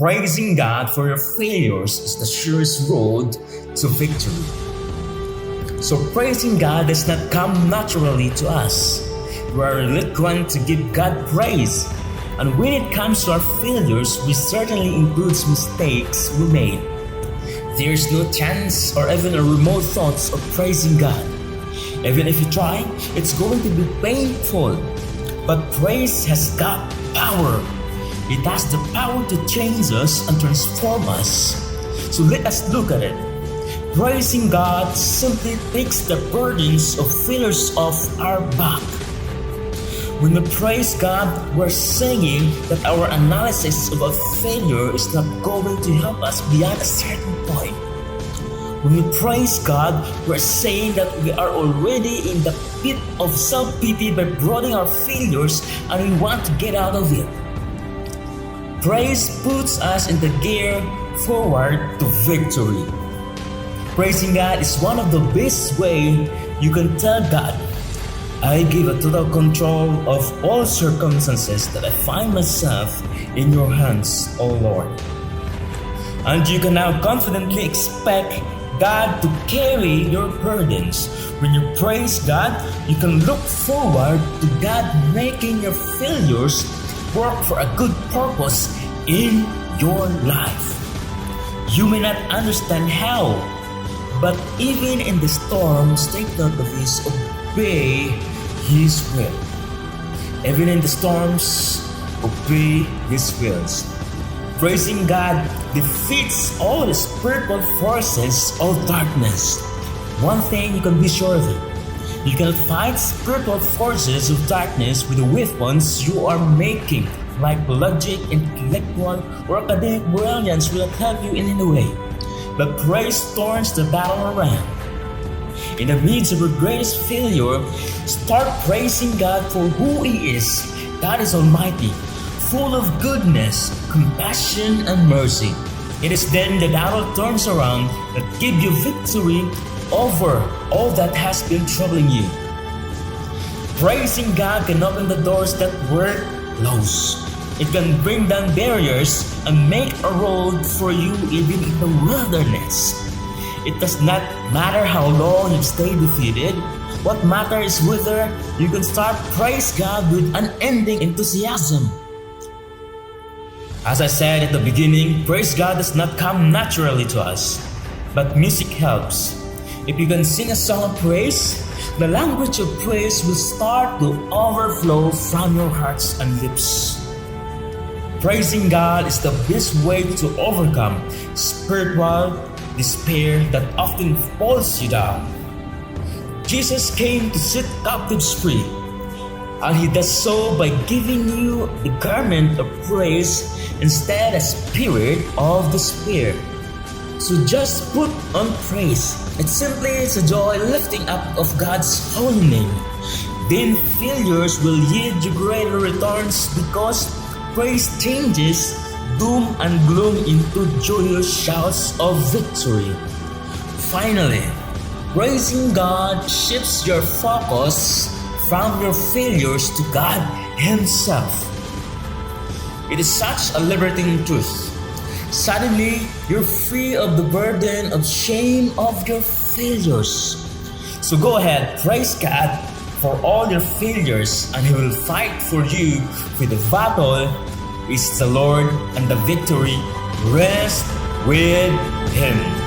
Praising God for your failures is the surest road to victory. So praising God does not come naturally to us. We are reluctant to give God praise. And when it comes to our failures, we certainly include mistakes we made. There is no chance or even a remote thoughts of praising God. Even if you try, it's going to be painful. But praise has got power. It has the power to change us and transform us. So let us look at it. Praising God simply takes the burdens of failures off our back. When we praise God, we're saying that our analysis about failure is not going to help us beyond a certain point. When we praise God, we're saying that we are already in the pit of self-pity by brooding our failures and we want to get out of it. Praise puts us in the gear forward to victory. Praising God is one of the best ways you can tell God, I give a total control of all circumstances that I find myself in your hands, O Lord. And you can now confidently expect God to carry your burdens. When you praise God, you can look forward to God making your failures work for a good purpose in your life. You may not understand how, but even in the storms, take note of His obey His will. Even in the storms, obey His wills. Praising God defeats all the spiritual forces of darkness. One thing you can be sure of it. You cannot fight spiritual forces of darkness with the weapons you are making, like logic, intellectual, or academic brilliance will not help you in any way. But praise turns the battle around. In the midst of your greatest failure, start praising God for who He is. God is Almighty, full of goodness, compassion, and mercy. It is then the battle turns around that gives you victory over all that has been troubling you. Praising God can open the doors that were closed. It can bring down barriers and make a road for you even in the wilderness. It does not matter how long you stay defeated. What matters is whether you can start praise God with unending enthusiasm. As I said at the beginning, praise God does not come naturally to us, but music helps. If you can sing a song of praise, the language of praise will start to overflow from your hearts and lips. Praising God is the best way to overcome spiritual despair that often pulls you down. Jesus came to set captives free, and He does so by giving you the garment of praise instead of spirit of despair. So just put on praise. It simply is a joy lifting up of God's holy name. Then failures will yield you greater returns because praise changes doom and gloom into joyous shouts of victory. Finally, praising God shifts your focus from your failures to God Himself. It is such a liberating truth. Suddenly, you're free of the burden of shame of your failures. So go ahead, praise God for all your failures, and He will fight for you, for the battle is the Lord and the victory rests with Him.